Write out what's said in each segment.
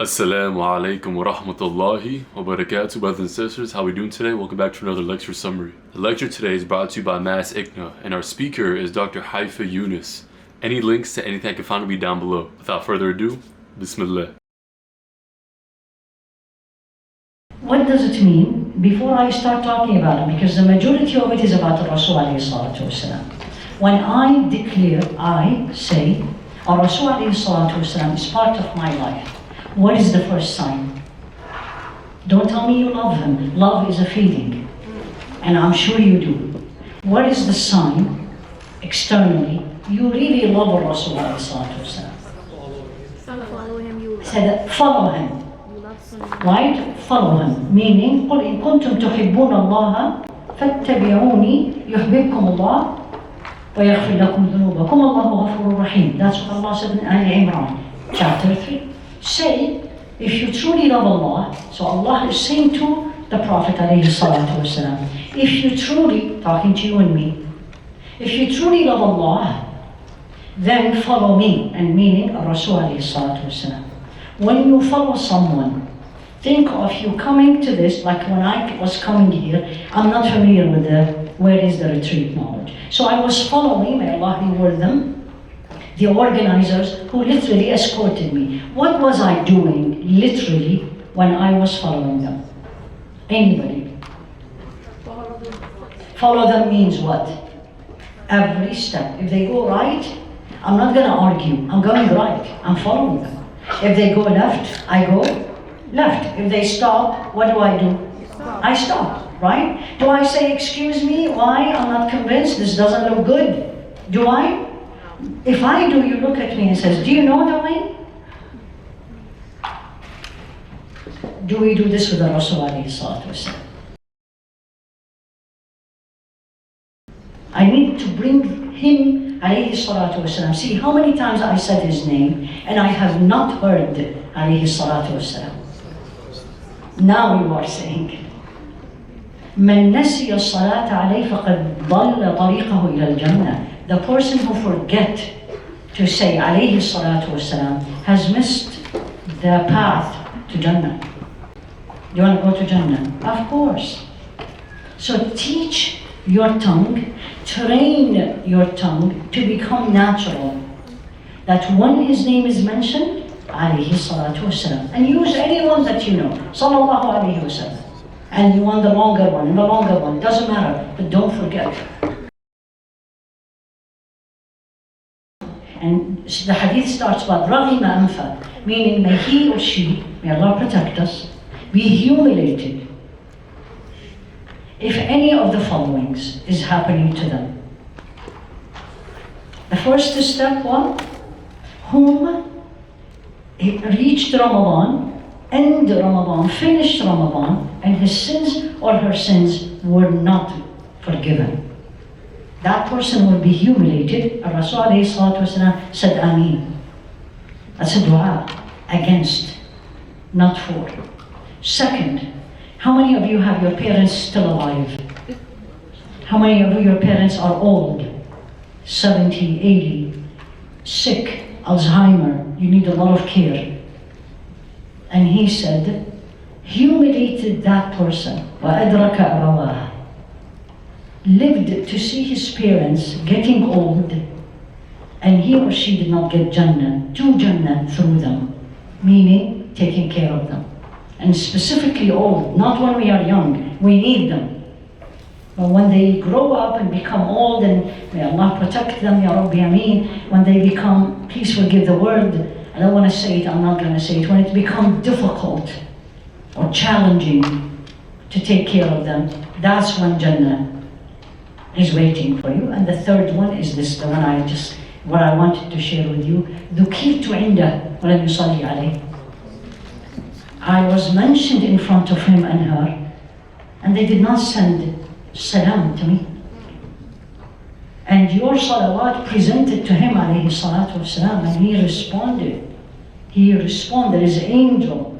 Assalamu alaikum wa rahmatullahi wa barakatuh, brothers and sisters. How are we doing today? Welcome back to another lecture summary. The lecture today is brought to you by Mass ICNA, and our speaker is Dr. Haifaa Younis. Any links to anything I can find will be down below. Without further ado, Bismillah. What does it mean? Before I start talking about it, because the majority of it is about the Rasul alayhi salatu wasalam. When I declare, I say, Rasul alayhi salatu wasalam is part of my life. What is the first sign? Don't tell me you love him. Love is a feeling, and I'm sure you do. What is the sign externally? You really love Rasul alayhi salatu wasalam. Follow him, you love. Said, follow him. You love sunnah. Right? Follow him. Meaning, قُلْ إِن كُنْتُمْ تُحِبُّونَ اللَّهَ فَاتَّبِعُونِي يُحْبِبْكُمُ اللَّهُ وَيَغْفِرْ لَكُمْ ذُنُوبَكُمْ وَاللَّهُ غَفُورٌ رَحِيمٌ. That's what Allah said in Al-Imran, chapter 3. Say, if you truly love Allah, so Allah is saying to the Prophet alayhi salatu wasalam, if you truly, talking to you and me, if you truly love Allah, then follow me, and meaning Rasul alayhi salatu wasalam. When you follow someone, think of you coming to this, like when I was coming here, I'm not familiar with where is the retreat knowledge. So I was following, may Allah reward them, the organizers who literally escorted me. What was I doing, literally, when I was following them? Anybody? Follow them means what? Every step. If they go right, I'm not going to argue. I'm going right. I'm following them. If they go left, I go left. If they stop, what do? I stop, right? Do I say, excuse me, why? I'm not convinced. This doesn't look good. Do I? If I do, you look at me and says, do you know the way? Do we do this with the Rasul alayhi salatu wasalam? I need to bring him alayhi salatu wasalam. See how many times I said his name and I have not heard alayhi salatu wasalam. Now you are saying, من نسي الصلاة عليه فقد ضل طريقه إلى الجنة. The person who forget to say alayhi salatu wasalam has missed the path to Jannah. You want to go to Jannah? Of course. So teach your tongue, train your tongue to become natural. That when his name is mentioned, alayhi salatu wasalam, and use anyone that you know, sallallahu alayhi wasallam. And you want the longer one, and the longer one, doesn't matter, but don't forget. And the hadith starts with رَغِمَ أَنْفَ, meaning may he or she, may Allah protect us, be humiliated if any of the followings is happening to them. The first step one, whom reached Ramadan, end Ramadan, finished Ramadan, and his sins or her sins were not forgiven. That person will be humiliated. Rasul alayhi salatu wasalam said Ameen. That's a dua against, not for. Second, how many of you have your parents still alive? How many of your parents are old? 70, 80, sick, Alzheimer, you need a lot of care. And he said, humiliated that person. وَأَدْرَكَ أَبَوَاهُ. Lived to see his parents getting old, and he or she did not get Jannah, to Jannah through them, meaning taking care of them. And specifically old, not when we are young, we need them. But when they grow up and become old, and may Allah protect them, Ya Rabbi Ameen, when they become, please forgive the word, I don't want to say it, I'm not going to say it, when it becomes difficult or challenging to take care of them, that's when Jannah is waiting for you. And the third one is this, the one what I wanted to share with you. ذُكِرْتُ عِنْدَهُ وَلَمْ يُصَلِّ عَلَيْهِ. I was mentioned in front of him and her, and they did not send salam to me. And your salawat presented to him alayhi salatu wasalam, and he responded. He responded as an angel.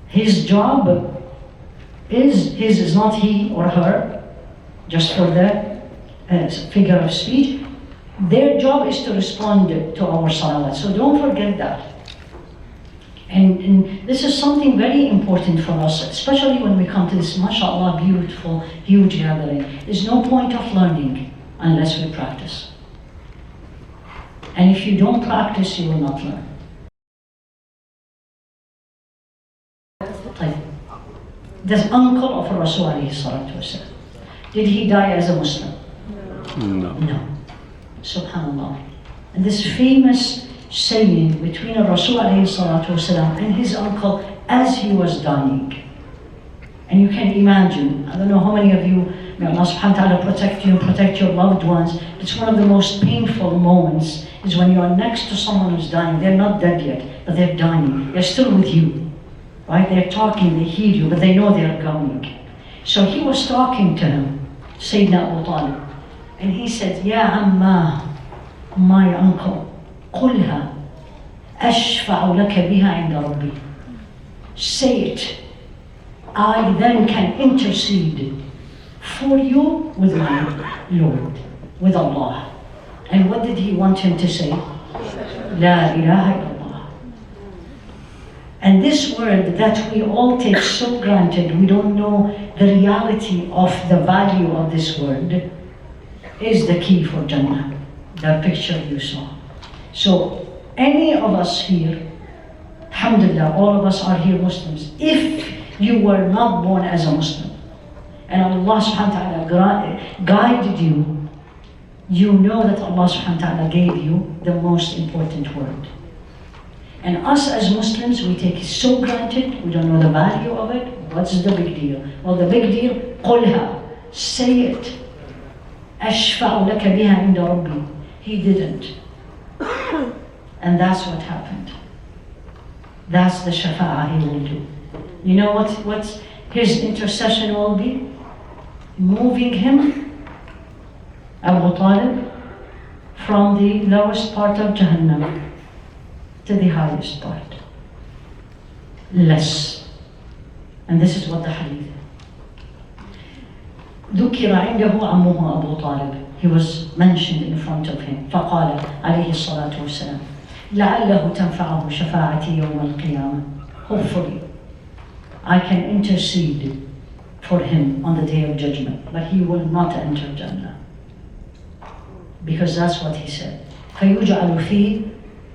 His job is not he or her, just for the figure of speech. Their job is to respond to our salawat. So don't forget that. And this is something very important for us, especially when we come to this, mashallah, beautiful, huge gathering. There's no point of learning unless we practice. And if you don't practice, you will not learn. The uncle of Rasul alayhi salatu wasalam. Did he die as a Muslim? No. No. Subhanallah. And this famous saying between Rasul alayhi salatu wasalam and his uncle as he was dying. And you can imagine, I don't know how many of you, may Allah subhanahu wa ta'ala protect you, protect your loved ones. It's one of the most painful moments is when you are next to someone who's dying. They're not dead yet, but they're dying. They're still with you. Right? They're talking, they hear you, but they know they're going. So he was talking to him, Sayyidina Abu Talib, and he said, Ya Amma, my uncle, قُلْهَا أَشْفَعُ لَكَ بِهَا عِنْدَ رَبِّي. Say it. I then can intercede for you with my Lord, with Allah. And what did he want him to say? La ilaha illallah. And this word that we all take so granted, we don't know the reality of the value of this word, is the key for Jannah, the picture you saw. So any of us here, alhamdulillah, all of us are here Muslims. If you were not born as a Muslim, and Allah subhanahu wa ta'ala guided you, you know that Allah subhanahu wa ta'ala gave you the most important word. And us as Muslims, we take it so granted, we don't know the value of it. What's the big deal? Well, the big deal, قُلْهَا, say it. أَشْفَعُ لَكَ بِهَا عِنْدَ رَبِّي. He didn't. And that's what happened. That's the shafa'ah he will do. You know what his intercession will be? Moving him, Abu Talib, from the lowest part of Jahannam to the highest part. Less. And this is what the hadith. ذكر عنده عمه أبو طالب. He was mentioned in front of him. فقال عليه الصلاة والسلام لعله تنفعه شفاعتي يوم القيامة. Hopefully, I can intercede for him on the day of judgment, but he will not enter Jannah. Because that's what he said. فيجعل فيه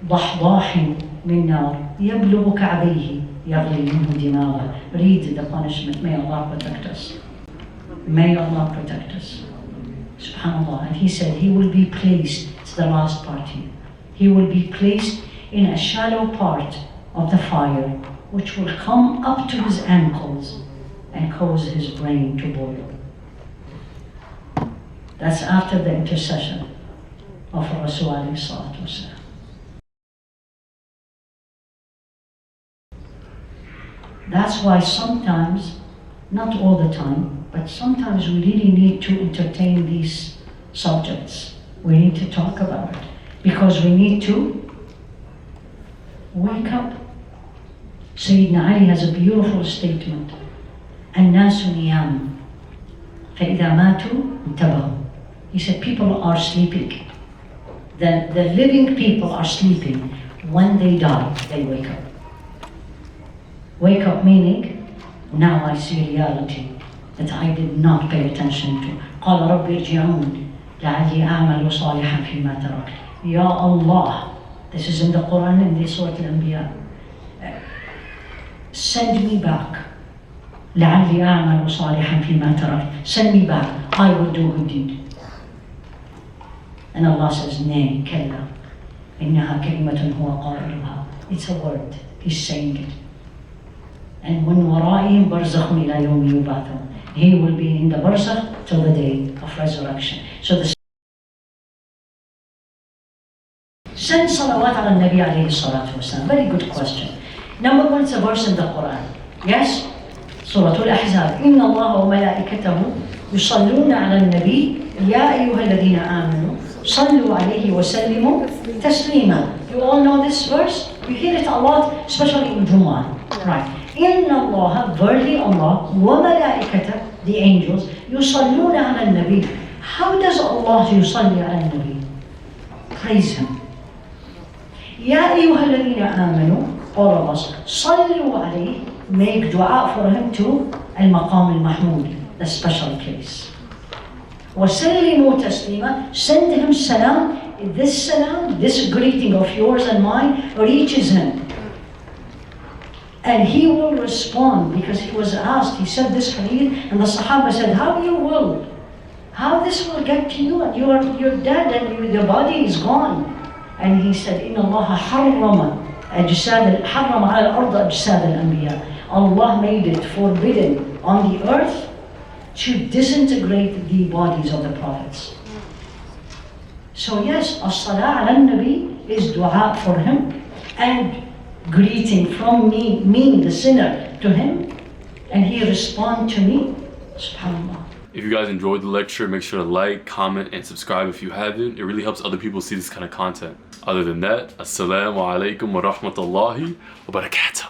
ضحضاح من نار يبلغ كعبيه يغلي منه دماغه. Read the punishment. May Allah protect us. May Allah protect us. Subhanallah. And he said he will be placed, it's the last part here, he will be placed in a shallow part of the fire which will come up to his ankles and cause his brain to boil. That's after the intercession of Rasul alayhi salatu wasalam. That's why sometimes, not all the time, but sometimes we really need to entertain these subjects. We need to talk about it because we need to wake up. Sayyidina Ali has a beautiful statement. الناس نيام فإذا ماتوا انتبهوا. He said people are sleeping. The living people are sleeping. When they die, they wake up. Wake up meaning, now I see reality that I did not pay attention to. قال رب ارجعون لعلي أعمل صالحا فيما تركت. Ya Allah, this is in the Quran in the Surah Al-Anbiya. Send me back. لعلي أعمل صالحا فيما تركت. Send me back. I will do good deed. And Allah says, nay, كلا إنها كلمة هو قائلها. It's a word. He's saying it. And when وَرَائِهِمْ بَرْزَخٌ إِلَى يَوْمِ يُبْعَثُونَ. He will be in the barzakh till the day of resurrection. So send salawat ala Nabi alayhi salatu wasalam. Very good question. Number one, it's a verse in the Quran. Yes? Surah Al-Ahzab. إِنَّ اللَّهَ وَمَلَائِكَتَهُ يُصَلُّونَ عَلَى النَّبِيِّ يَا أَيُّهَا الَّذِينَ آمَنُوا صَلُّوا عَلَيْهِ وَسَلِّمُوا تَسْلِيمًا. You all know this verse? You hear it a lot, especially in Jumu'ah. Right. إِنَّ اللَّهَ, verily Allah, وَمَلَائِكَتَهُ, the angels, يُصَلُّونَ عَلَى النَّبِيِّ. How does Allah يصلي على النبي? Praise Him. يَا أَيُّهَا الَّذِينَ آمَنُوا all of us, صلوا عليه, make dua for him to al-maqam al-mahmud, the special case. وَسَلِّمُوا تَسْلِيمًا, send him salam. This greeting of yours and mine reaches him. And he will respond, because he was asked, he said this hadith, and the Sahaba said, how you will? How this will get to you? And you're dead and your body is gone. And he said, إِنَّ اللَّهَ حَرَّمَ عَلَى الْأَرْضِ أَجْسَادَ الْأَنْبِيَاءِ. Allah made it forbidden on the earth to disintegrate the bodies of the prophets. So yes, as-salah ala nabi is dua for him, and greeting from me the sinner, to him, and he respond to me. SubhanAllah. If you guys enjoyed the lecture, make sure to like, comment, and subscribe if you haven't. It really helps other people see this kind of content. Other than that, Assalamu alaikum wa rahmatullahi wa barakatuh.